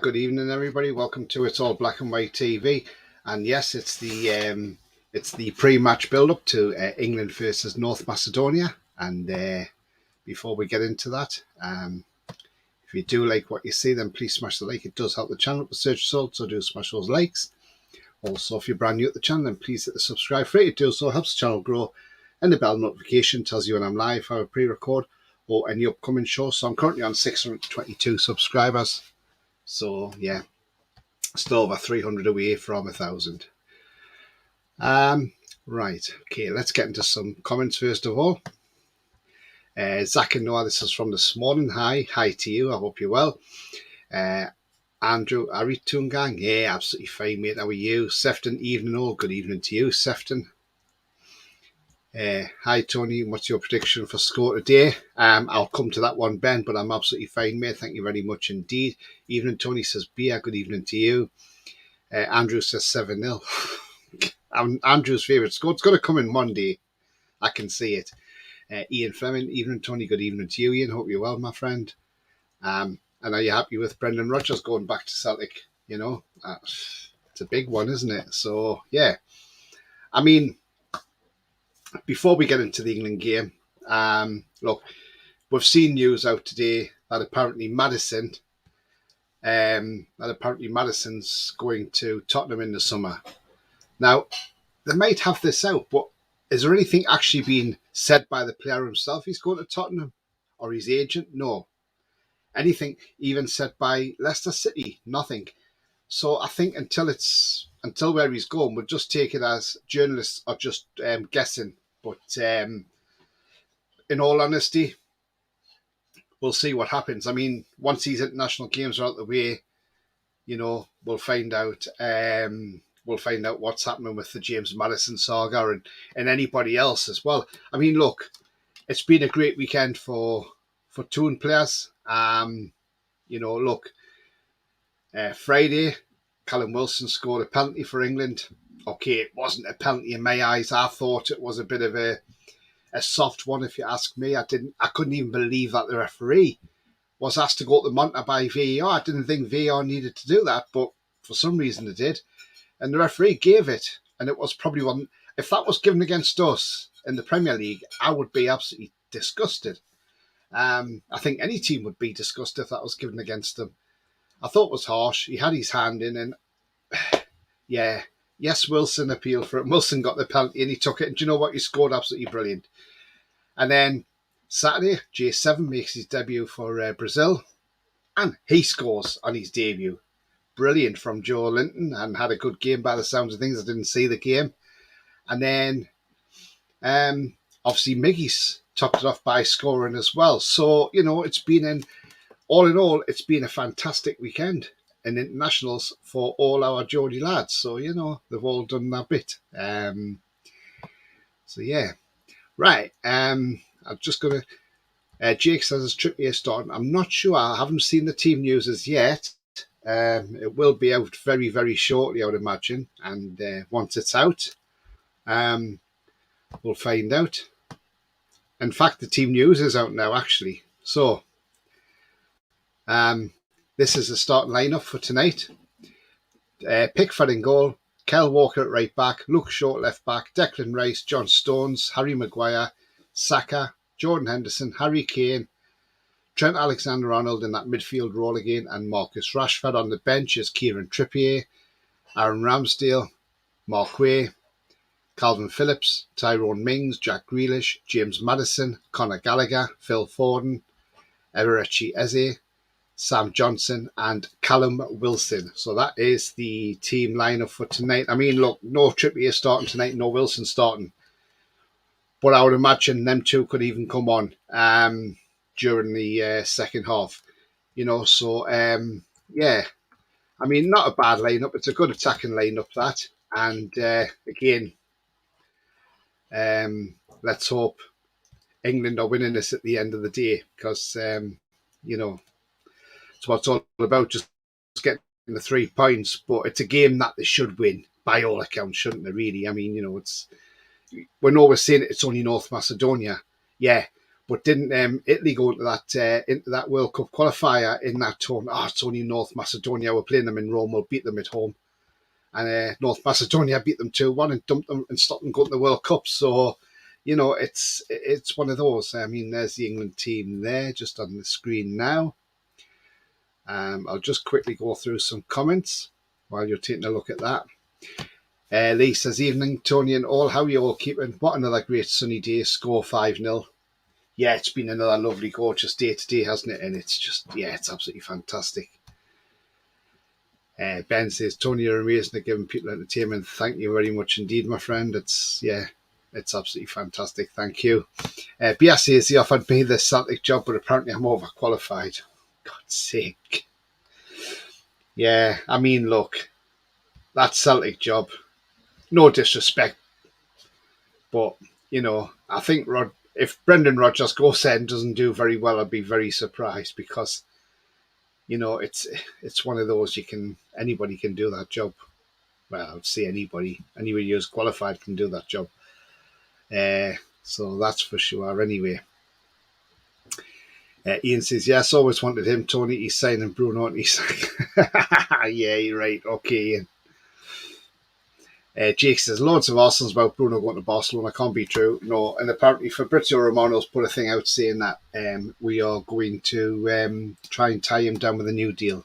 Good evening, everybody. Welcome to It's All Black and White TV. And yes, it's the pre-match build-up to England versus North Macedonia. And before we get into that, if you do like what you see, then please smash the like. It does help the channel with search results, so do smash those likes. Also, if you're brand new at the channel, then please hit the subscribe for it. It does so helps the channel grow. And the bell notification tells you when I'm live, how I pre-record, or any upcoming shows. So I'm currently on 622 subscribers. So yeah, still over 300 away from 1,000. Right, okay, let's get into some comments first of all. Zach and Noah, this is from this morning. Hi to you. I hope you're well. Andrew, Harry Tungang, yeah, absolutely fine, mate. How are you? Sefton, evening all. Good evening to you, Sefton. Hi, Tony. What's your prediction for score today? I'll come to that one, Ben, but I'm absolutely fine, mate. Thank you very much indeed. Evening, Tony says, Bia, good evening to you. Andrew says 7-0. Andrew's favourite score. It's going to come in Monday. I can see it. Ian Fleming, evening, Tony. Good evening to you, Ian. Hope you're well, my friend. And are you happy with Brendan Rodgers going back to Celtic? You know, it's a big one, isn't it? So, yeah. I mean, before we get into the England game, look, we've seen news out today that apparently Madison's going to Tottenham in the summer. Now, they might have this out, but is there anything actually being said by the player himself he's going to Tottenham? Or his agent? No. Anything even said by Leicester City? Nothing. So I think until where he's going, we'll just take it as journalists are just guessing. But in all honesty, we'll see what happens. I mean, once these international games are out of the way, you know, we'll find out. We'll find out what's happening with the James Maddison saga and anybody else as well. I mean, look, it's been a great weekend for Toon players. You know, look, Friday, Callum Wilson scored a penalty for England. Okay, it wasn't a penalty in my eyes. I thought it was a bit of a soft one, if you ask me. I couldn't even believe that the referee was asked to go to the monitor by VAR. I didn't think VAR needed to do that, but for some reason it did. And the referee gave it, and it was probably one. If that was given against us in the Premier League, I would be absolutely disgusted. I think any team would be disgusted if that was given against them. I thought it was harsh. He had his hand in, and yeah, yes, Wilson appealed for it. Wilson got the penalty, and he took it. And do you know what? He scored absolutely brilliant. And then Saturday, J7 makes his debut for Brazil, and he scores on his debut. Brilliant from Joe Linton, and had a good game by the sounds of things. I didn't see the game. And then, obviously, Miggy's topped it off by scoring as well. So, you know, all in all, it's been a fantastic weekend in internationals for all our Geordie lads. So, you know, they've all done that bit. So, yeah. Right. I'm just going to... Jake says it's Trippier starting. I'm not sure. I haven't seen the team news as yet. It will be out very, very shortly, I would imagine. And once it's out, we'll find out. In fact, the team news is out now, actually. So, this is the starting lineup for tonight. Pickford in goal, Kel Walker at right back, Luke Shaw at left back, Declan Rice, John Stones, Harry Maguire, Saka, Jordan Henderson, Harry Kane, Trent Alexander-Arnold in that midfield role again, and Marcus Rashford. On the bench is Kieran Trippier, Aaron Ramsdale, Mark Way, Calvin Phillips, Tyrone Mings, Jack Grealish, James Maddison, Conor Gallagher, Phil Foden, Eberechi Eze, Sam Johnson, and Callum Wilson. So that is the team lineup for tonight. I mean, look, no Trippier starting tonight, no Wilson starting. But I would imagine them two could even come on during the second half. You know, so, yeah. I mean, not a bad lineup. It's a good attacking lineup, that. And, again, let's hope England are winning this at the end of the day because, you know, it's what it's all about, just getting the 3 points. But it's a game that they should win, by all accounts, shouldn't they, really? I mean, you know, we know we're saying it's only North Macedonia, yeah, But didn't Italy go into that World Cup qualifier in that tone? Oh, it's only North Macedonia. We're playing them in Rome. We'll beat them at home. And North Macedonia beat them 2-1 and dumped them and stopped them going to the World Cup. So, it's one of those. I mean, there's the England team there just on the screen now. I'll just quickly go through some comments while you're taking a look at that. Lee says, evening, Tony and all. How are you all keeping? What another great sunny day. Score 5-0. Yeah, it's been another lovely, gorgeous day today, hasn't it? And it's just, it's absolutely fantastic. Ben says, Tony, you're amazing at giving people entertainment. Thank you very much indeed, my friend. It's absolutely fantastic. Thank you. Bia says he offered me the Celtic job, but apparently I'm overqualified. God's sake. Yeah, I mean, look, that Celtic job, no disrespect, but, I think if Brendan Rodgers goes there and doesn't do very well, I'd be very surprised because, it's one of those anybody can do that job. Well, I would say anybody who's qualified can do that job. So that's for sure. Anyway, Ian says, yes, always wanted him, Tony. He's signing Bruno and he's like, yeah, you're right. Okay, Ian. Jake says, loads of arsenals about Bruno going to Barcelona. Can't be true. No, and apparently Fabrizio Romano's put a thing out saying that we are going to try and tie him down with a new deal.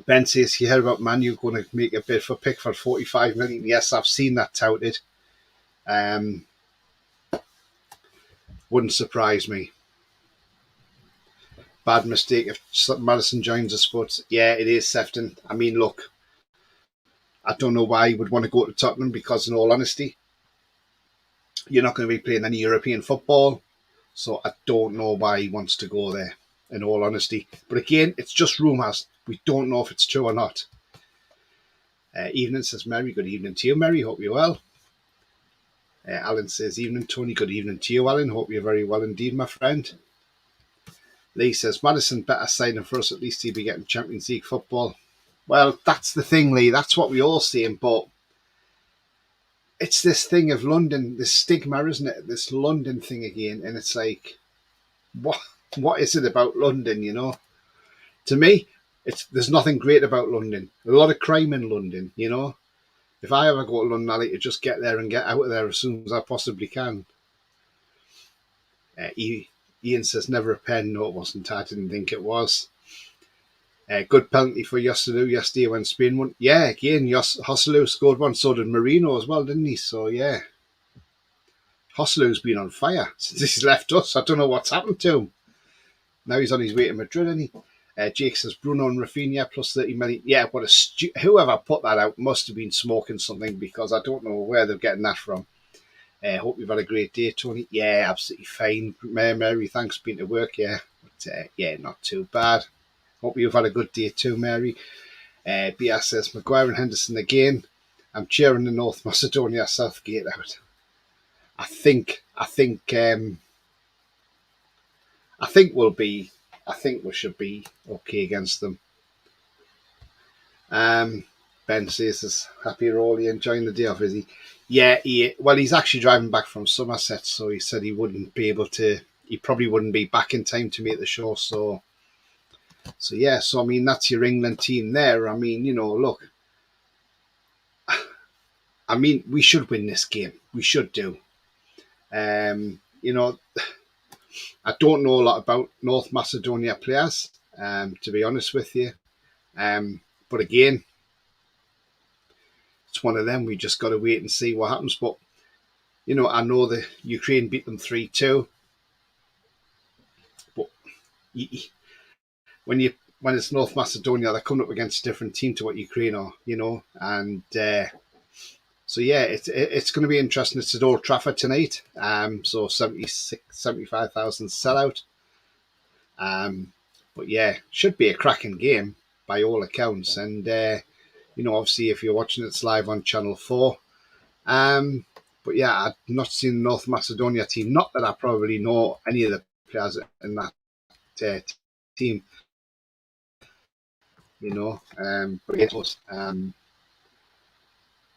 Ben says, you heard about Man U going to make a bid for Pickford, 45 million. Yes, I've seen that touted. Wouldn't surprise me. Bad mistake if Maddison joins the Spurs. Yeah, it is, Sefton. I mean, look, I don't know why he would want to go to Tottenham because, in all honesty, you're not going to be playing any European football. So I don't know why he wants to go there, in all honesty. But again, it's just rumours. We don't know if it's true or not. Evening says, Mary. Good evening to you, Mary. Hope you're well. Alan says, evening, Tony. Good evening to you, Alan. Hope you're very well indeed, my friend. Lee says, Maddison better signing for us. At least he'll be getting Champions League football. Well, that's the thing, Lee. That's what we all saying, but it's this thing of London, this stigma, isn't it? This London thing again, and it's like, what is it about London? To me, there's nothing great about London. A lot of crime in London. If I ever go to London, I like to just get there and get out of there as soon as I possibly can. Ian says, never a pen. No, it wasn't. I didn't think it was. Good penalty for Joselu yesterday when Spain won. Yeah, again, Joselu scored one. So did Marino as well, didn't he? So, yeah. Joselu's been on fire since he's left us. I don't know what's happened to him. Now he's on his way to Madrid, isn't he? Jake says, Bruno and Rafinha plus 30 million. Yeah, but whoever put that out must have been smoking something because I don't know where they're getting that from. Hope you've had a great day, Tony. Yeah, absolutely fine. Mary, thanks for being to work. Yeah, but, not too bad. Hope you've had a good day too, Mary. BS says, Maguire and Henderson again. I'm cheering the North Macedonia Southgate out. I think we should be okay against them. Ben says, is happy Rolly enjoying the day off, is he? Yeah, he's actually driving back from Somerset, so he said he probably wouldn't be back in time to make the show, so yeah, so I mean, that's your England team there. I mean, look, I mean, we should win this game. We should do. I don't know a lot about North Macedonia players, to be honest with you. But again, it's one of them. We just got to wait and see what happens. But, I know the Ukraine beat them 3-2. But when it's North Macedonia, they're coming up against a different team to what Ukraine are, And so, yeah, it's going to be interesting. It's at Old Trafford tonight. So 75,000 sellout. But, yeah, should be a cracking game by all accounts. And, obviously, if you're watching it, it's live on Channel 4. But yeah, I've not seen the North Macedonia team. Not that I probably know any of the players in that team, but it was.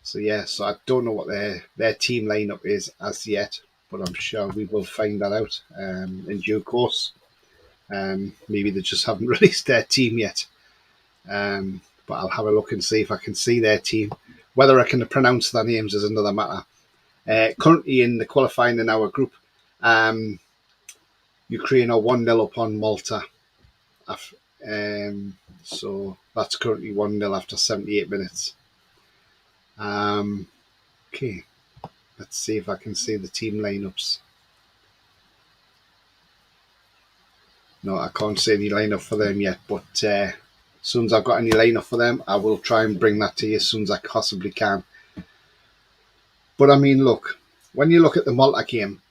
So yeah, so I don't know what their team lineup is as yet. but I'm sure we will find that out in due course. Maybe they just haven't released their team yet. But I'll have a look and see if I can see their team. Whether I can pronounce their names is another matter. Currently in the qualifying in our group, Ukraine are 1-0 up on Malta. So that's currently 1-0 after 78 minutes. Okay, let's see if I can see the team lineups. No, I can't see any lineup for them yet, but as soon as I've got any lineup for them, I will try and bring that to you as soon as I possibly can. But I mean, look, when you look at the Malta game,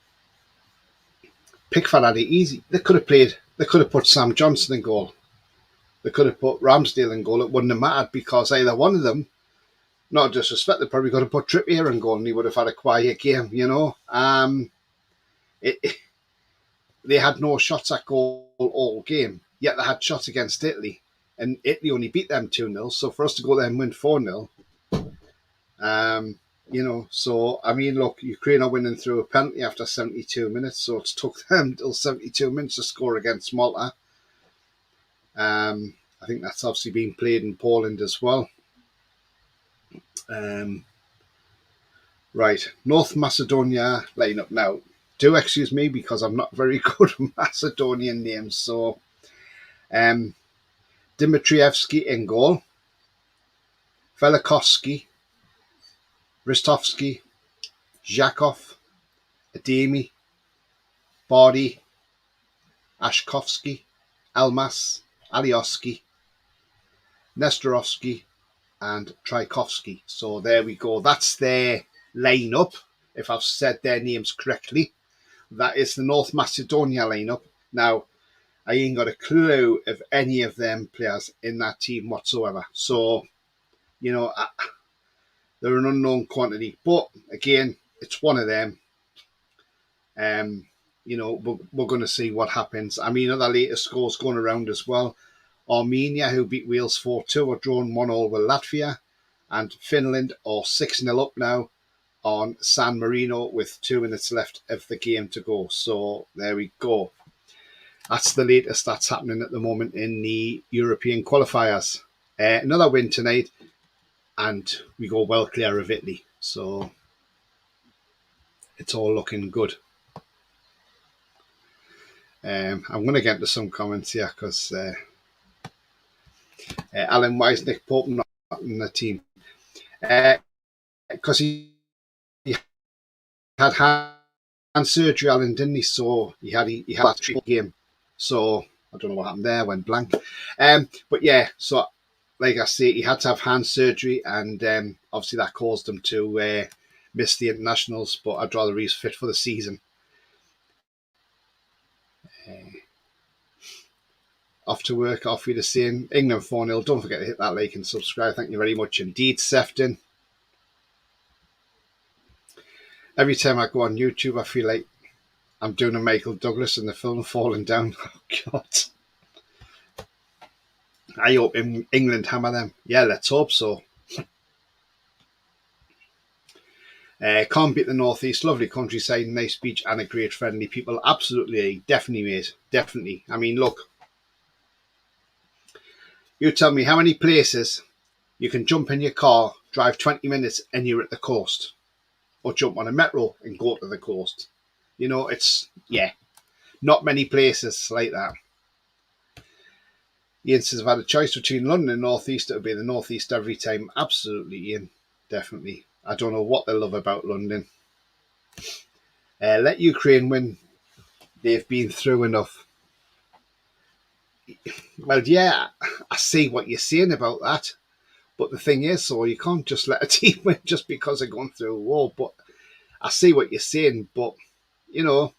Pickford had it easy. They could have put Sam Johnson in goal. They could have put Ramsdale in goal. It wouldn't have mattered because either one of them, not disrespect, they probably could have put Trippier in goal and he would have had a quiet game, you know. They had no shots at goal all game, yet they had shots against Italy. And Italy only beat them 2-0. So for us to go there and win 4-0, you know, so, I mean, look, Ukraine are winning through a penalty after 72 minutes. So it's took them till 72 minutes to score against Malta. I think that's obviously being played in Poland as well. Right, North Macedonia lineup now. Do excuse me because I'm not very good with Macedonian names. So, Dimitrievski in goal, Velikovsky, Ristovsky, Zhakov, Ademi, Bardi, Ashkovsky, Elmas, Alioski, Nestorovsky, and Tchaikovsky. So there we go. That's their lineup. If I've said their names correctly, that is the North Macedonia lineup. Now, I ain't got a clue of any of them players in that team whatsoever. So, you know, they're an unknown quantity. But again, it's one of them. You know, we're going to see what happens. I mean, other latest scores going around as well. Armenia, who beat Wales 4-2, are drawn 1-1 with Latvia. And Finland are 6-0 up now on San Marino with 2 minutes left of the game to go. So there we go. That's the latest that's happening at the moment in the European qualifiers. Another win tonight, and we go well clear of Italy. So it's all looking good. I'm going to get into some comments here because Alan Weisnick Pope not in the team because he had hand surgery, Alan, didn't he? So he had that triple game. So I don't know what happened there, went blank. But yeah, so like I say, he had to have hand surgery, and obviously that caused him to miss the internationals. But I'd rather he's fit for the season. Off to work, off you to seeing England 4-0. Don't forget to hit that like and subscribe. Thank you very much indeed, Sefton. Every time I go on YouTube, I feel like I'm doing a Michael Douglas in the film Falling Down. Oh, God. I hope England hammer them. Yeah, let's hope so. Can't beat the Northeast. Lovely countryside, nice beach, and a great friendly people. Absolutely, definitely, mate. Definitely. I mean, look. You tell me how many places you can jump in your car, drive 20 minutes, and you're at the coast. Or jump on a metro and go to the coast. You know, it's, yeah, not many places like that. Ian says, if I had a choice between London and North East, it would be the North East every time. Absolutely, Ian. Definitely. I don't know what they love about London. Let Ukraine win. They've been through enough. Well, yeah, I see what you're saying about that. But the thing is, so you can't just let a team win just because they're going through a war. But I see what you're saying. But, you know,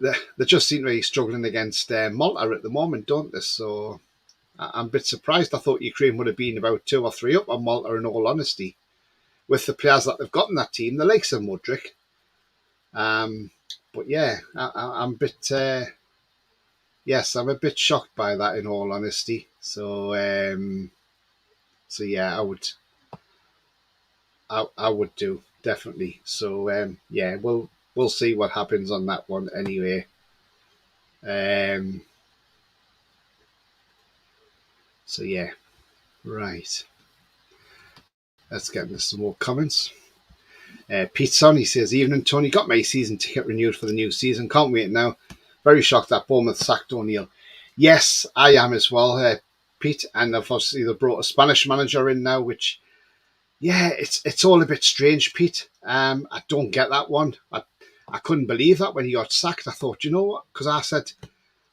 they just seem to be struggling against Malta at the moment, don't they? So I'm a bit surprised. I thought Ukraine would have been about 2 or 3 up on Malta, in all honesty, with the players that they've got in that team, the likes of Mudryk. But yeah, I'm a bit... yes, I'm a bit shocked by that, in all honesty. So yeah, I would do. definitely. So yeah, we'll see what happens on that one anyway. So yeah, right. Let's get into some more comments. Pete Sonny says, "Evening, Tony. Got my season ticket renewed for the new season. Can't wait now. Very shocked that Bournemouth sacked O'Neill." Yes, I am as well, Pete. And obviously they brought a Spanish manager in now, which, yeah, it's all a bit strange, Pete. I don't get that one. I couldn't believe that when he got sacked. I thought, you know what? Because I said,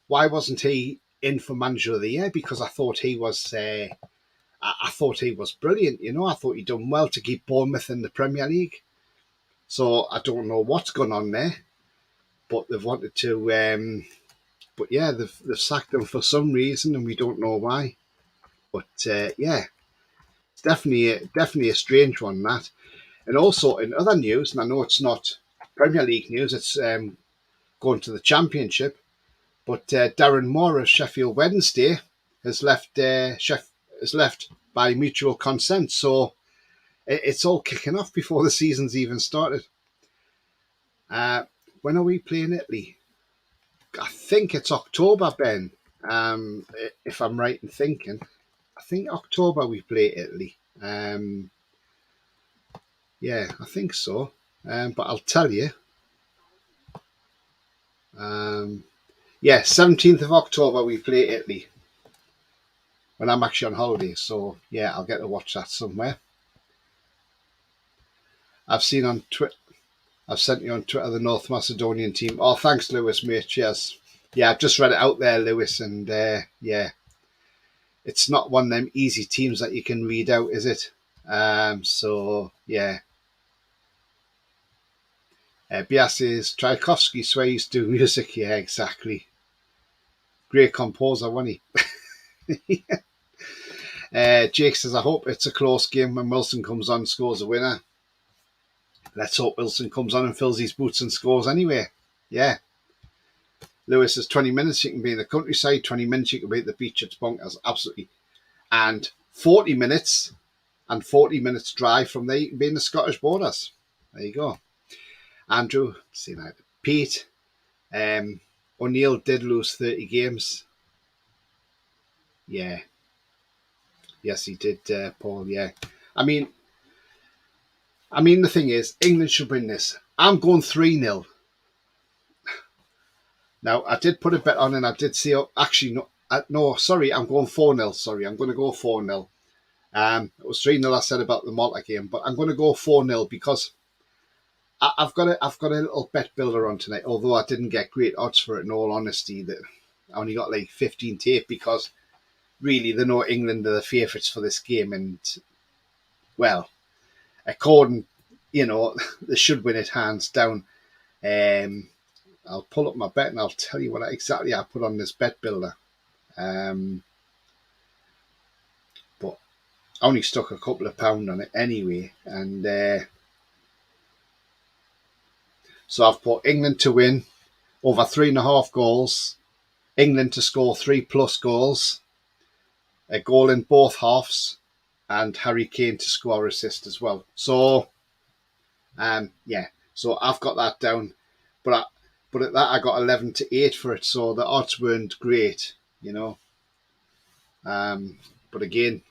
why wasn't he in for manager of the year? Because I thought he was. I thought he was brilliant. You know, I thought he'd done well to keep Bournemouth in the Premier League. So I don't know what's going on there, but they've wanted to. But yeah, they've sacked him for some reason, and we don't know why. But yeah, it's definitely a strange one, that. And also in other news, and I know it's not Premier League news, it's going to the Championship. But Darren Moore of Sheffield Wednesday has left. Has left by mutual consent. So it's all kicking off before the season's even started. When are we playing Italy? I think it's October, Ben. If I'm right in thinking, I think October we play Italy. Yeah, I think so. But I'll tell you. Yeah, 17th of October we play Italy. When I'm actually on holiday, so yeah, I'll get to watch that somewhere. I've seen on Twitter. I've sent you on Twitter the North Macedonian team. Oh, thanks, Lewis, mate. Cheers. Yeah, I've just read it out there, Lewis, and yeah, it's not one of them easy teams that you can read out, is it? So yeah. Bias says Tchaikovsky swears to do music. Yeah, exactly. Great composer, wasn't he? Jake says, I hope it's a close game when Wilson comes on and scores a winner. Let's hope Wilson comes on and fills his boots and scores anyway. Yeah. Lewis says 20 minutes you can be in the countryside, 20 minutes you can be at the beach. It's bonkers, absolutely. And 40 minutes drive from there, you can be in the Scottish borders. There you go. Andrew, see that. Pete, O'Neill did lose 30 games. Yeah. Yes, he did, Paul. Yeah. I mean, the thing is, England should win this. I'm going 3-0. Now, I did put a bet on and I did see, actually, no, sorry, I'm going 4-0. Sorry, I'm going to go 4-0. It was 3-0 I said about the Malta game, but I'm going to go 4-0 because I've got a little bet builder on tonight, although I didn't get great odds for it in all honesty. That I only got like 15 tape because really they know England are the favourites for this game, and well, according, they should win it hands down. I'll pull up my bet and I'll tell you what exactly I put on this bet builder. But I only stuck a couple of pounds on it anyway, and so I've put England to win over 3.5 goals, England to score 3+ goals, a goal in both halves, and Harry Kane to score assist as well. So, yeah, so I've got that down, but at that I got 11-8 for it, so the odds weren't great, But again,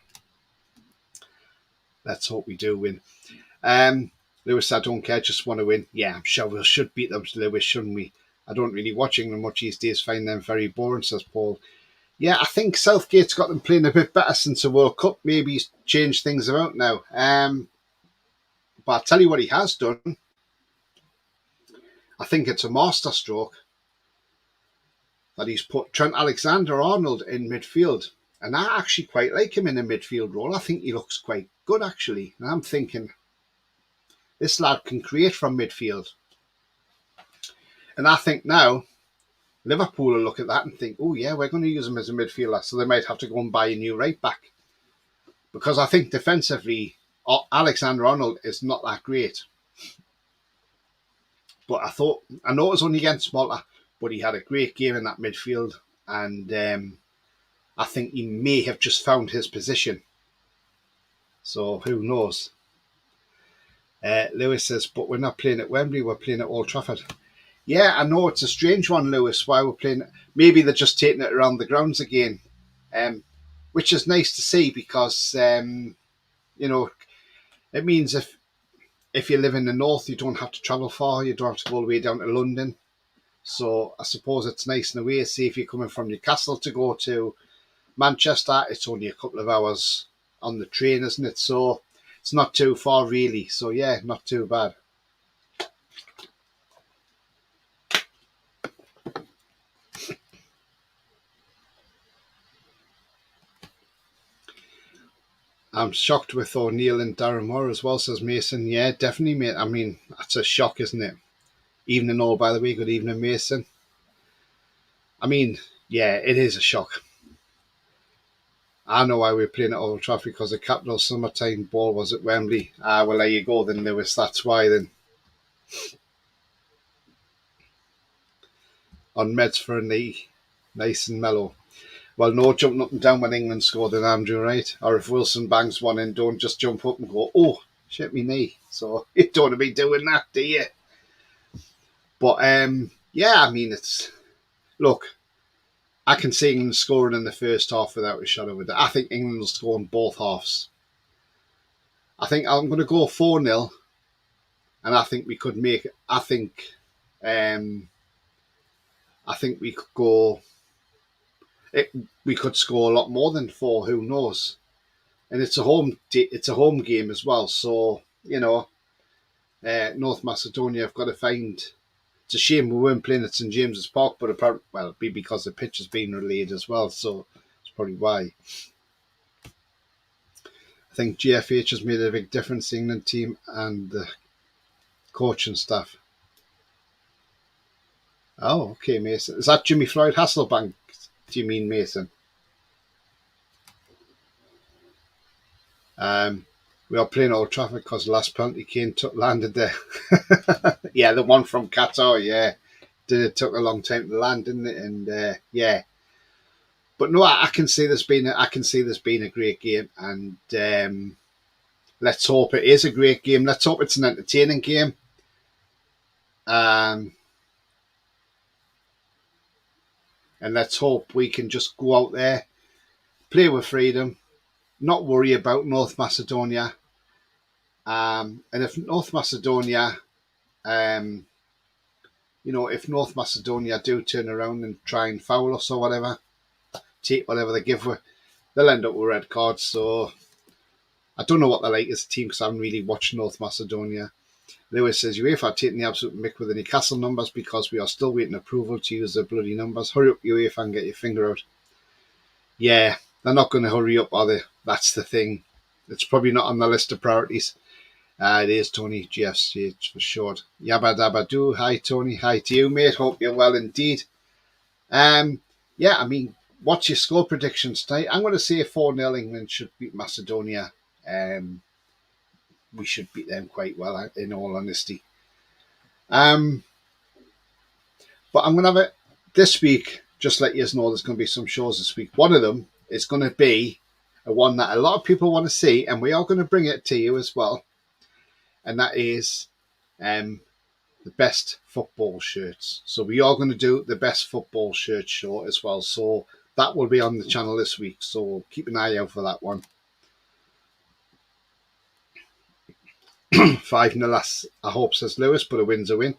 let's hope we do win. Lewis, I don't care, just want to win. Yeah, I'm sure we should beat them, Lewis, shouldn't we? I don't really watch England much these days, find them very boring, says Paul. Yeah, I think Southgate's got them playing a bit better since the World Cup. Maybe he's changed things about now. But I'll tell you what he has done. I think it's a masterstroke that he's put Trent Alexander-Arnold in midfield. And I actually quite like him in a midfield role. I think he looks quite good, actually. And I'm thinking, this lad can create from midfield. And I think now, Liverpool will look at that and think, oh yeah, we're going to use him as a midfielder. So they might have to go and buy a new right back. Because I think defensively, Alexander-Arnold is not that great. But I know it was only against Malta, but he had a great game in that midfield. And I think he may have just found his position. So who knows? Lewis says, but we're not playing at Wembley, we're playing at Old Trafford. Yeah, I know it's a strange one, Lewis, why we're playing. Maybe they're just taking it around the grounds again, which is nice to see because, it means if you live in the north, you don't have to travel far, you don't have to go all the way down to London. So I suppose it's nice in a way. See, if you're coming from Newcastle to go to Manchester, it's only a couple of hours on the train, isn't it? So it's not too far, really. So yeah, not too bad. I'm shocked with O'Neill and Darren Moore as well, says Mason. Yeah, definitely, mate. I mean, that's a shock, isn't it? Evening all, by the way. Good evening, Mason. I mean, yeah, it is a shock. I know why we're playing at Old Trafford, because the capital summertime ball was at Wembley. Ah, well, there you go then, Lewis. That's why then. On meds for a knee, nice and mellow. Well, no jumping up and down when England scored in Andrew, right? Or if Wilson bangs one in, don't just jump up and go, oh, shit me knee. So you don't want to be doing that, do you? But yeah, I mean, look, I can see England scoring in the first half without a shadow of a doubt. I think England will score in both halves. I think I'm going to go 4-0, and I think we could make it. I think we could go. We could score a lot more than 4. Who knows? And it's a home game as well. So North Macedonia have got to find. It's a shame we weren't playing at St James's Park, but apparently, well, it'd be because the pitch has been relayed as well. So that's probably why. I think GFH has made a big difference, the England team and the coach and staff. Oh, okay, Mason. Is that Jimmy Floyd Hasselbank? Do you mean, Mason? We are playing Old Trafford because the last penalty Kane landed there. Yeah, the one from Qatar, yeah. It took a long time to land, didn't it? And yeah. But no, I can see this being a great game, and let's hope it is a great game. Let's hope it's an entertaining game. And let's hope we can just go out there, play with freedom, not worry about North Macedonia. And if North Macedonia, if North Macedonia do turn around and try and foul us or whatever, take whatever they give, they'll end up with red cards. So I don't know what they're like as a team because I haven't really watched North Macedonia. Lewis says, UEFA are taking the absolute mick with the Newcastle numbers because we are still waiting approval to use the bloody numbers. Hurry up, UEFA, and get your finger out. Yeah, they're not going to hurry up, are they? That's the thing. It's probably not on the list of priorities. It is Tony GFCH for short. Yabba dabba doo. Hi, Tony. Hi to you, mate. Hope you're well indeed. Yeah, I mean, what's your score predictions tonight? I'm going to say 4-0 England should beat Macedonia. We should beat them quite well, in all honesty. But I'm going to have it this week. Just let you know there's going to be some shows this week. One of them is going to be a one that a lot of people want to see, and we are going to bring it to you as well. And that is the best football shirts. So we are going to do the best football shirt show as well. So that will be on the channel this week. So keep an eye out for that one. 5-0, I hope, says Lewis, but a win's a win.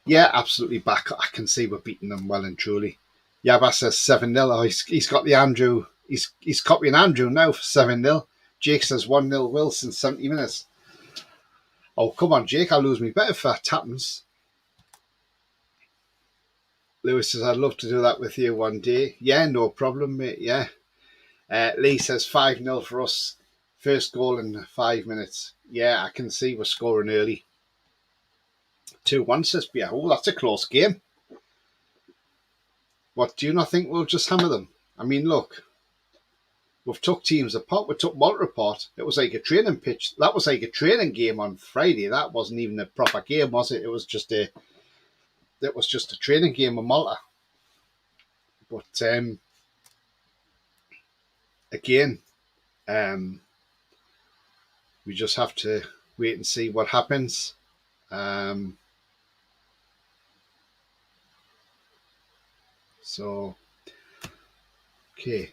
Yeah, absolutely back. I can see we're beating them well and truly. Yabba says 7-0. Oh, he's got the Andrew. He's copying Andrew now for 7-0. Jake says 1-0 Wilson, 70 minutes. Oh, come on, Jake. I'll lose me better if that happens. Lewis says, I'd love to do that with you one day. Yeah, no problem, mate. Yeah. Lee says 5-0 for us. First goal in 5 minutes. Yeah, I can see we're scoring early. 2-1 says, yeah, oh, that's a close game. What, do you not think we'll just hammer them? I mean, look, we've took teams apart. We took Malta apart. It was like a training pitch. That was like a training game on Friday. That wasn't even a proper game, was it? It was just a training game with Malta. But again, we just have to wait and see what happens. So, okay.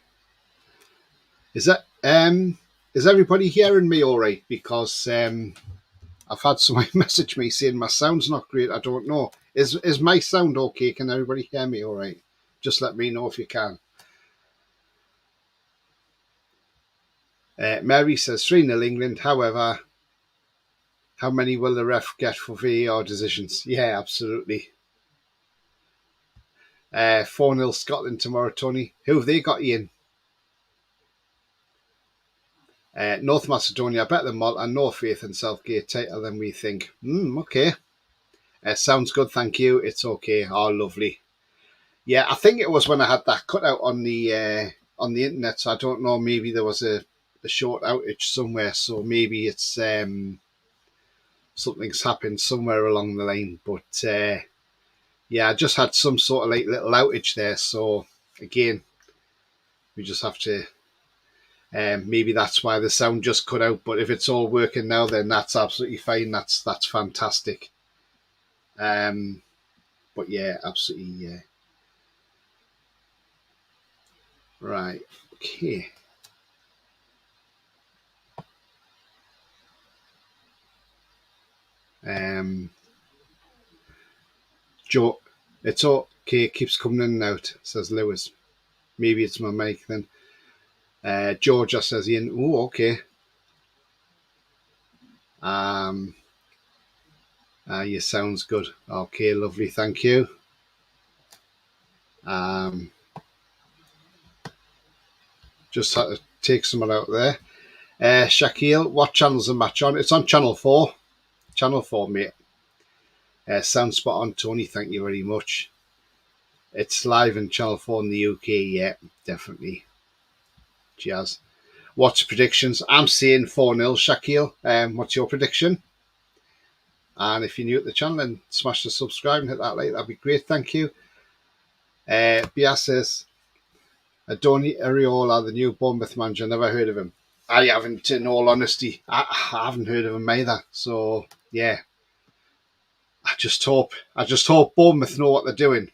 Is that is everybody hearing me all right? Because I've had somebody message me saying my sound's not great. I don't know. Is my sound okay? Can everybody hear me all right? Just let me know if you can. Mary says 3-0 England. However, how many will the ref get for VAR decisions? Yeah, absolutely. 4-0 Scotland tomorrow, Tony. Who have they got you in? North Macedonia, better than Malta. No faith in Southgate, tighter than we think. Okay. Sounds good, thank you. It's okay. Oh, lovely. Yeah, I think it was when I had that cutout on the internet. So I don't know. Maybe there was a short outage somewhere. So maybe it's something's happened somewhere along the line. But yeah, I just had some sort of like little outage there. So again, we just have to. Maybe that's why the sound just cut out. But if it's all working now, then that's absolutely fine. That's fantastic. But yeah, absolutely. Yeah. Right. Okay. Joe, it's okay. It keeps coming in and out, says Lewis. Maybe it's my mic then. Georgia says Ian. Oh, okay. Yeah, sounds good. Okay, lovely. Thank you. Just had to take someone out there. Shaquille, what channel's the match on? It's on Channel 4. Channel 4, mate. Sound spot on, Tony. Thank you very much. It's live in Channel 4 in the UK. Yeah, definitely. Cheers. What's predictions? I'm saying 4-0, Shaquille. What's your prediction? And if you're new at the channel, then smash the subscribe and hit that like. That'd be great. Thank you. Bias says, Adoni Ariola, the new Bournemouth manager. Never heard of him. I haven't, in all honesty. I haven't heard of him either. So, yeah. I just hope Bournemouth know what they're doing.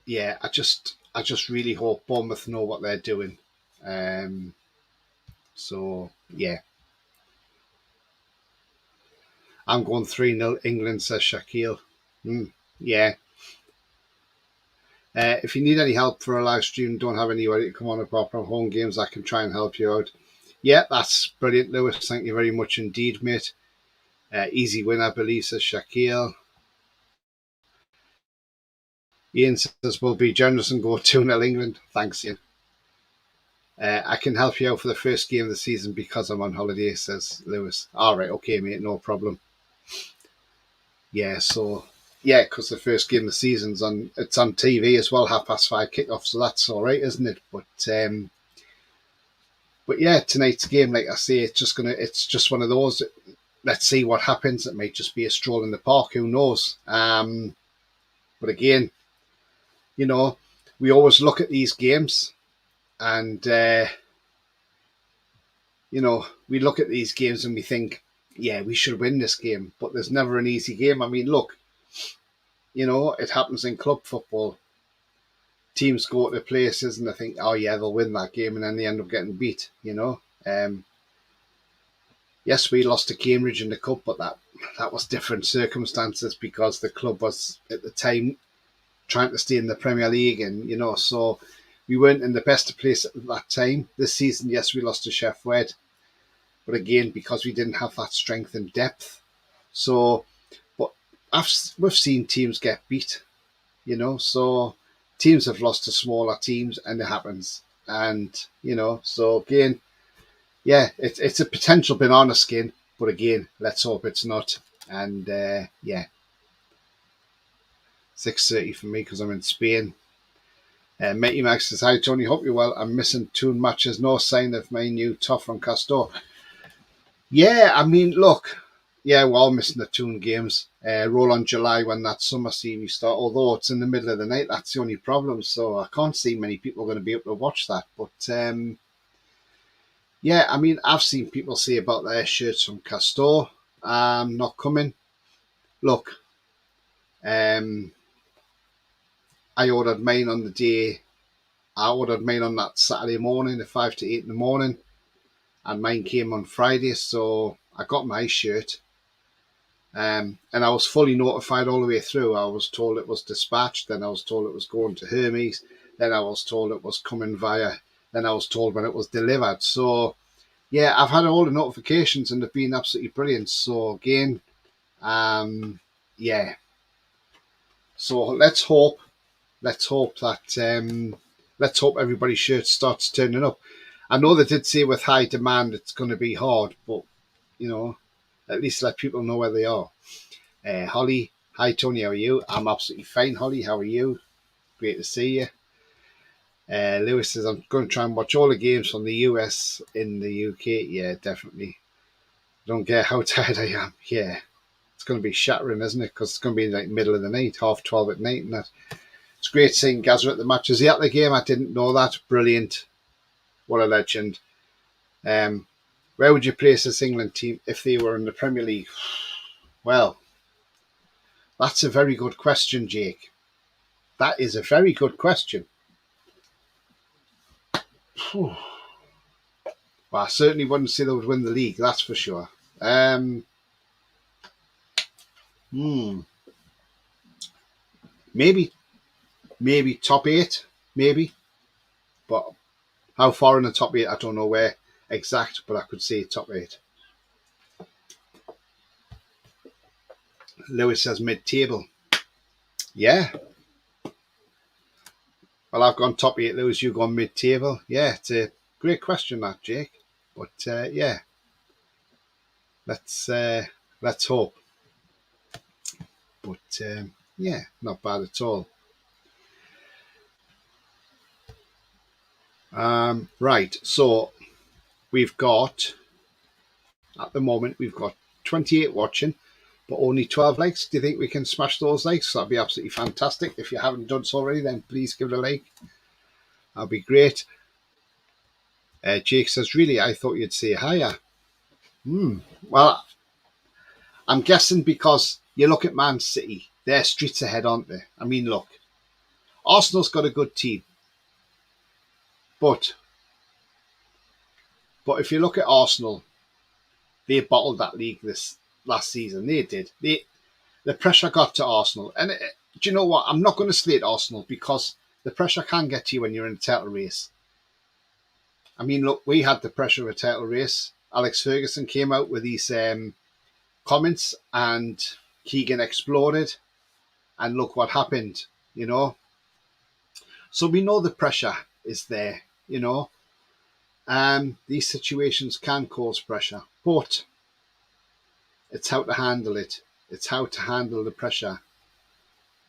Yeah, I just really hope Bournemouth know what they're doing. So, yeah. I'm going 3-0 England, says Shaquille. Yeah. If you need any help for a live stream, don't have anywhere to come on apart from home games, I can try and help you out. Yeah, that's brilliant, Lewis. Thank you very much indeed, mate. Easy win, I believe, says Shaquille. Ian says, we'll be generous and go 2-0 England. Thanks, Ian. I can help you out for the first game of the season because I'm on holiday, says Lewis. All right, okay, mate, no problem. Yeah, so yeah, because the first game of the season's on TV as well, 5:30 kickoff, so that's all right, isn't it? But yeah, tonight's game, like I say, it's just one of those. Let's see what happens. It might just be a stroll in the park. Who knows? But again, you know, we always look at these games, and you know, we look at these games and we think, yeah, we should win this game. But there's never an easy game. I mean, look, you know, it happens in club football. Teams go to places and they think, oh yeah, they'll win that game, and then they end up getting beat. You know. Yes, we lost to Cambridge in the cup, but that was different circumstances because the club was at the time trying to stay in the Premier League, and you know, so we weren't in the best place at that time. This season, yes, we lost to Sheff Wed, but again, because we didn't have that strength and depth. So, but we've seen teams get beat, you know, so teams have lost to smaller teams, and it happens. And you know, so again, yeah, it's a potential banana skin, but again, let's hope it's not. And yeah, 6:30 for me because I'm in Spain. Matey Max says, hi Tony, hope you're well. I'm missing 2 matches, no sign of my new tough from Castor. Yeah, I mean, look, yeah, we're all missing the 2 games. Roll on July when that summer series start, although it's in the middle of the night, that's the only problem. So I can't see many people going to be able to watch that. But Yeah, I mean, I've seen people say about their shirts from Castor not coming. Look, um, I ordered mine on the day. I ordered mine on that Saturday morning at 5 to 8 in the morning, and mine came on Friday. So I got my shirt, and I was fully notified all the way through. I was told it was dispatched, then I was told it was going to Hermes, then I was told it was coming via, then I was told when it was delivered. So yeah, I've had all the notifications and they've been absolutely brilliant. So again, yeah. So let's hope everybody's shirt starts turning up. I know they did say with high demand it's going to be hard, but you know, at least let people know where they are. Holly, hi Tony, how are you? I'm absolutely fine. Holly, how are you? Great to see you. Lewis says I'm going to try and watch all the games from the US in the UK. Yeah, definitely. Don't care how tired I am. Yeah, it's going to be shattering, isn't it? Because it's going to be like middle of the night, 12:30 at night, and that. It's great seeing Gazza at the match. Is he at the game? I didn't know that. Brilliant. What a legend. Where would you place this England team if they were in the Premier League? Well, that's a very good question, Jake. That is a very good question. Well, I certainly wouldn't say they would win the league, that's for sure. Maybe top eight, maybe. But how far in the top eight, I don't know where exact, but I could say top eight. Lewis says mid-table. Yeah. Well, I've gone top eight, Lewis. You've gone mid-table. Yeah, it's a great question, that, Jake. But yeah, let's hope. But yeah, not bad at all. Right, so we've got, at the moment, we've got 28 watching, but only 12 likes. Do you think we can smash those likes? That'd be absolutely fantastic. If you haven't done so already, then please give it a like. That'd be great. Jake says, really, I thought you'd say higher. Well, I'm guessing because you look at Man City, they're streets ahead, aren't they? I mean, look, Arsenal's got a good team, but if you look at Arsenal, they bottled that league this last season. They did. The pressure got to Arsenal, and do you know what? I'm not going to slate Arsenal because the pressure can get to you when you're in a title race. I mean, look, we had the pressure of a title race. Alex Ferguson came out with these comments, and Keegan exploded, and look what happened. You know, so we know the pressure is there. You know, these situations can cause pressure, but it's how to handle it. It's how to handle the pressure,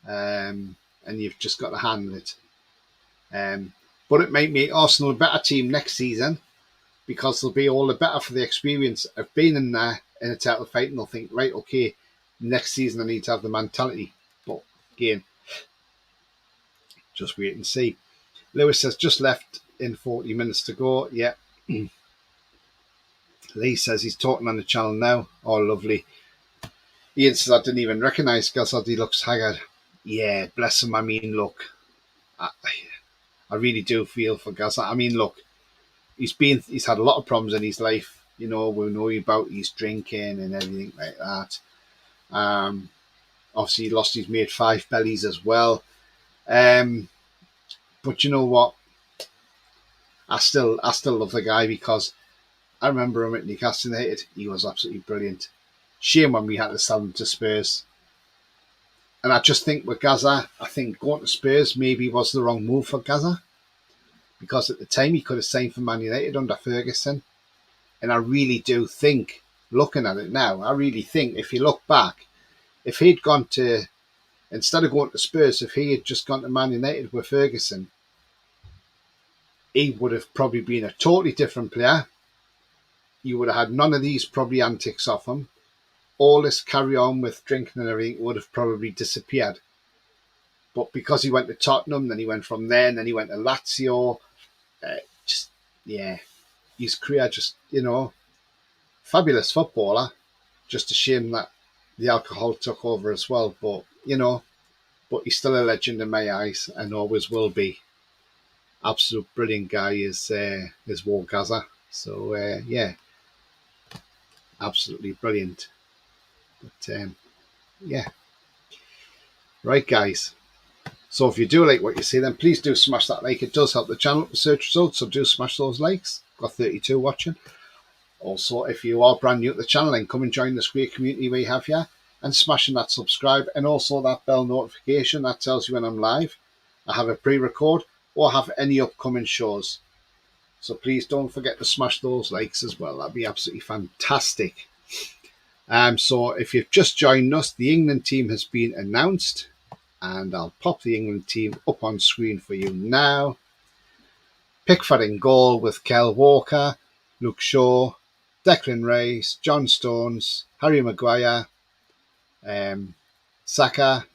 and you've just got to handle it. But it might make Arsenal a better team next season because they'll be all the better for the experience of being in there in a title fight, and they'll think, right, okay, next season I need to have the mentality. But again, just wait and see. Lewis says just left in 40 minutes to go. Yeah. Lee says he's talking on the channel now. Oh, lovely. Ian says I didn't even recognise Gazza. He looks haggard. Yeah, bless him. I mean, look, I really do feel for Gazza. I mean, look, he's had a lot of problems in his life. You know, we know about his drinking and everything like that. Obviously, he lost his mate 5 bellies as well. But you know what? I still love the guy because I remember him at Newcastle United. He was absolutely brilliant. Shame when we had to sell him to Spurs. And I just think with Gazza, I think going to Spurs maybe was the wrong move for Gazza. Because at the time he could have signed for Man United under Ferguson. And I really do think, looking at it now, I really think if you look back, if he'd gone to, instead of going to Spurs, if he had just gone to Man United with Ferguson, he would have probably been a totally different player. You would have had none of these probably antics off him. All this carry on with drinking and everything would have probably disappeared. But because he went to Tottenham, then he went from there, and then he went to Lazio, you his career, just, fabulous footballer. Just a shame that the alcohol took over as well. But, but he's still a legend in my eyes and always will be. Absolute brilliant guy is Gazza. So, yeah, absolutely brilliant. But, yeah. Right, guys. So if you do like what you see, then please do smash that like. It does help the channel with search results, so do smash those likes. Got 32 watching. Also, if you are brand new to the channel, then come and join this great community we have here, and smashing that subscribe and also that bell notification that tells you when I'm live. I have a pre-record or have any upcoming shows. So please don't forget to smash those likes as well. That'd be absolutely fantastic. So if you've just joined us, the England team has been announced, and I'll pop the England team up on screen for you now. Pickford in goal with Kyle Walker, Luke Shaw, Declan Rice, John Stones, Harry Maguire, Saka,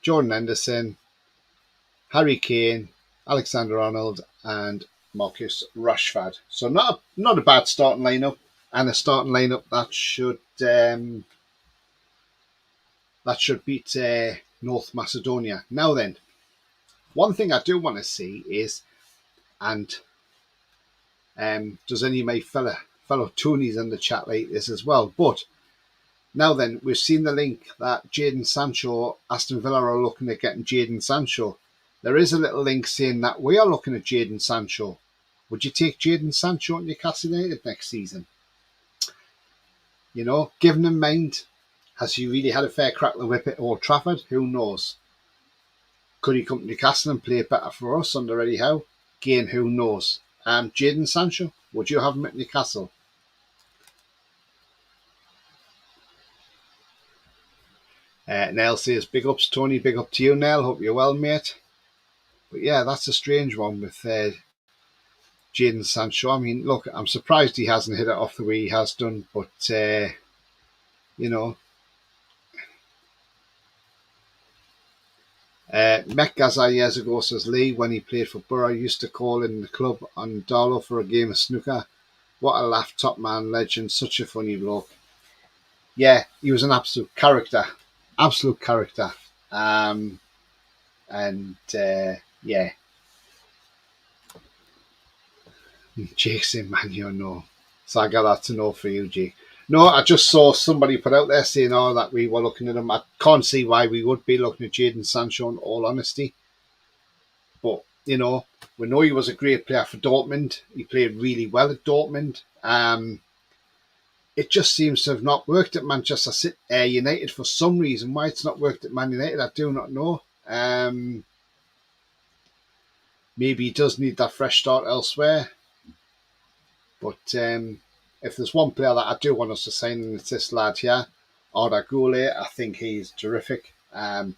Jordan Henderson, Harry Kane, Alexander-Arnold, and Marcus Rashford. So not a bad starting lineup, and a starting lineup that should beat North Macedonia. Now then, one thing I do want to see is, and does any of my fellow Toonies in the chat like this as well? But now then, we've seen the link that Jadon Sancho, Aston Villa are looking at getting Jadon Sancho. There is a little link saying that we are looking at Jadon Sancho. Would you take Jadon Sancho at Newcastle United next season? Given in mind, has he really had a fair crack at the whip at Old Trafford? Who knows? Could he come to Newcastle and play better for us under Eddie Howe? Again, who knows? Jadon Sancho, would you have him at Newcastle? Nell says, big ups, Tony. Big up to you, Nell. Hope you're well, mate. But yeah, that's a strange one with Jadon Sancho. I mean, look, I'm surprised he hasn't hit it off the way he has done. But, met Gazza years ago, says Lee, when he played for Borough. Used to call in the club on Darlow for a game of snooker. What a laugh, top man, legend, such a funny bloke. Yeah, he was an absolute character. Absolute character. Yeah. Jake saying, man, you know. So I got that to know for you, Jake. No, I just saw somebody put out there saying, that we were looking at him. I can't see why we would be looking at Jadon Sancho, in all honesty. But, we know he was a great player for Dortmund. He played really well at Dortmund. It just seems to have not worked at Manchester United for some reason. Why it's not worked at Man United, I do not know. Maybe he does need that fresh start elsewhere. But if there's one player that I do want us to sign, and it's this lad here, Arda Güler. I think he's terrific. And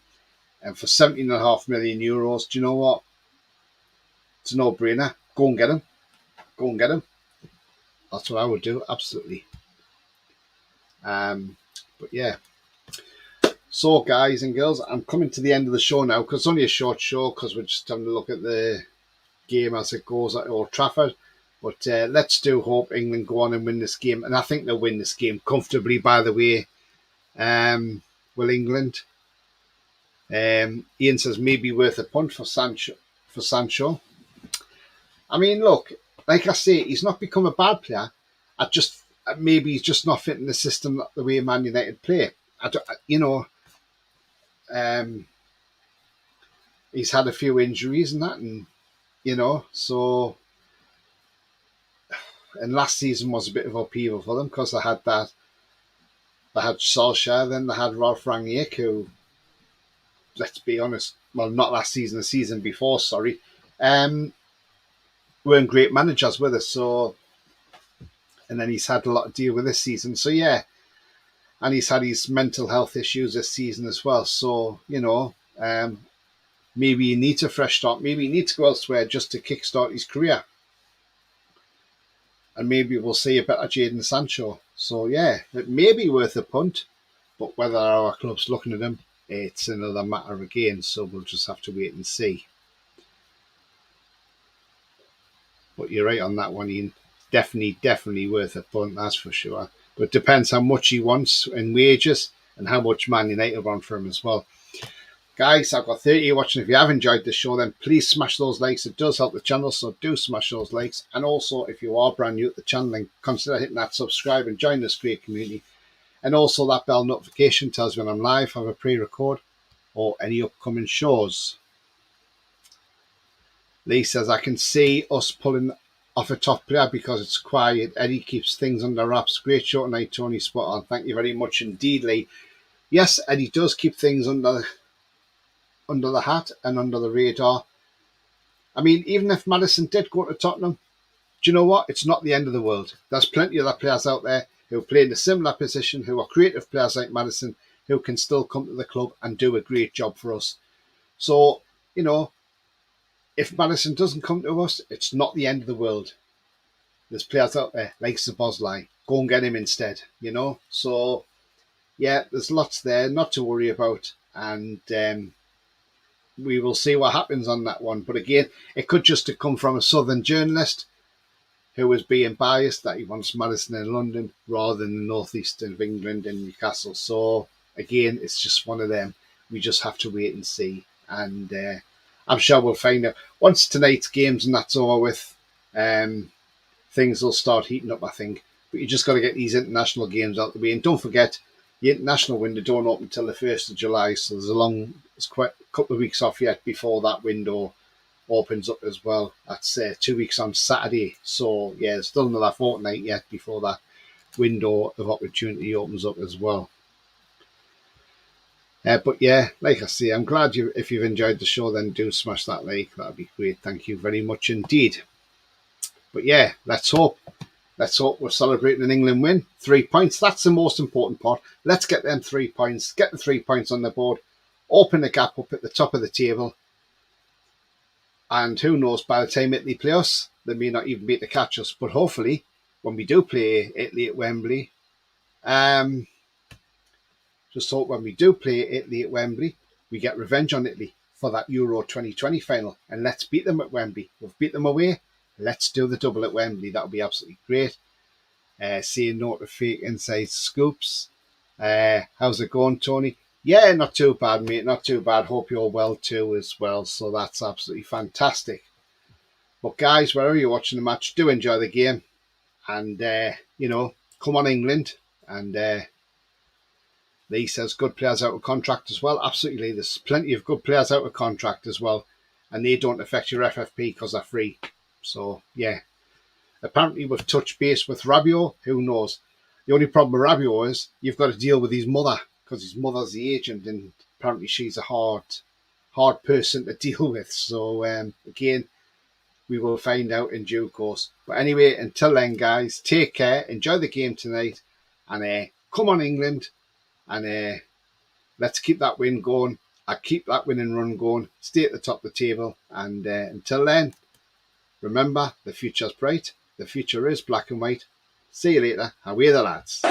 for €17.5 million, do you know what? It's a no-brainer. Go and get him. Go and get him. That's what I would do, absolutely. But yeah. So, guys and girls, I'm coming to the end of the show now, because it's only a short show, because we're just having a look at the game as it goes at Old Trafford. But let's do hope England go on and win this game. And I think they'll win this game comfortably, by the way. Will England? Ian says maybe worth a punt for Sancho. I mean, look, like I say, he's not become a bad player. Maybe he's just not fitting the system the way Man United play. He's had a few injuries and that, and so. And last season was a bit of upheaval for them, because they had Solskjaer, then they had Ralph Rangnick, who, let's be honest, well, not last season, the season before, sorry, weren't great managers with us. So, and then he's had a lot to deal with this season. So yeah, and he's had his mental health issues this season as well. So maybe he needs a fresh start. Maybe he needs to go elsewhere just to kickstart his career. And maybe we'll see a better Jadon Sancho. So yeah, it may be worth a punt, but whether our club's looking at him, it's another matter again. So we'll just have to wait and see. But you're right on that one, Ian. definitely worth a punt, that's for sure. But it depends how much he wants in wages and how much Man United want for him as well. Guys, I've got 30 watching. If you have enjoyed the show, then please smash those likes. It does help the channel, so do smash those likes. And also, if you are brand new at the channel, then consider hitting that subscribe and join this great community. And also that bell notification tells you when I'm live, have a pre-record, or any upcoming shows. Lee says, I can see us pulling off a top player because it's quiet. Eddie keeps things under wraps. Great show tonight, Tony. Spot on. Thank you very much indeed, Lee. Yes, Eddie does keep things under the hat and under the radar. I mean, even if Maddison did go to Tottenham, do you know what? It's not the end of the world. There's plenty of other players out there who play in a similar position, who are creative players like Maddison, who can still come to the club and do a great job for us. So, you know, if Maddison doesn't come to us, it's not the end of the world. There's players out there like Szoboszlai. Go and get him instead, you know. So, yeah, there's lots there not to worry about. And we will see what happens on that one. But again, it could just have come from a southern journalist who was being biased that he wants Maddison in London rather than the northeast of England and Newcastle. So, again, it's just one of them. We just have to wait and see. And I'm sure we'll find out. Once tonight's games and that's over with, things will start heating up, I think. But you just got to get these international games out the way. And don't forget, the international window don't open until the 1st of July. So there's quite a couple of weeks off yet before that window opens up as well. That's 2 weeks on Saturday. So, yeah, there's still another fortnight yet before that window of opportunity opens up as well. But yeah, like I say, I'm glad if you've enjoyed the show, then do smash that like. That'd be great. Thank you very much indeed. But yeah, let's hope we're celebrating an England win. 3 points. That's the most important part. Let's get them 3 points. Get the 3 points on the board. Open the gap up at the top of the table. And who knows, by the time Italy play us, they may not even be able to catch us. But hopefully, when we do play Italy at Wembley, just hope when we do play Italy at Wembley, we get revenge on Italy for that Euro 2020 final. And let's beat them at Wembley. We've beat them away. Let's do the double at Wembley. That would be absolutely great. Seeing no to fake inside scoops. How's it going, Tony? Yeah, not too bad, mate. Not too bad. Hope you're well too as well. So that's absolutely fantastic. But guys, wherever you're watching the match, do enjoy the game. And, you know, come on England. And Lee says good players out of contract as well. Absolutely. There's plenty of good players out of contract as well. And they don't affect your FFP because they're free. So, yeah. Apparently, we've touched base with Rabiot. Who knows? The only problem with Rabiot is you've got to deal with his mother because his mother's the agent and apparently she's a hard person to deal with. So, again, we will find out in due course. But anyway, until then, guys, take care. Enjoy the game tonight. And come on, England. And let's keep that win going. I keep that win and run going. Stay at the top of the table. And until then, remember, the future's bright. The future is black and white. See you later. Away the lads.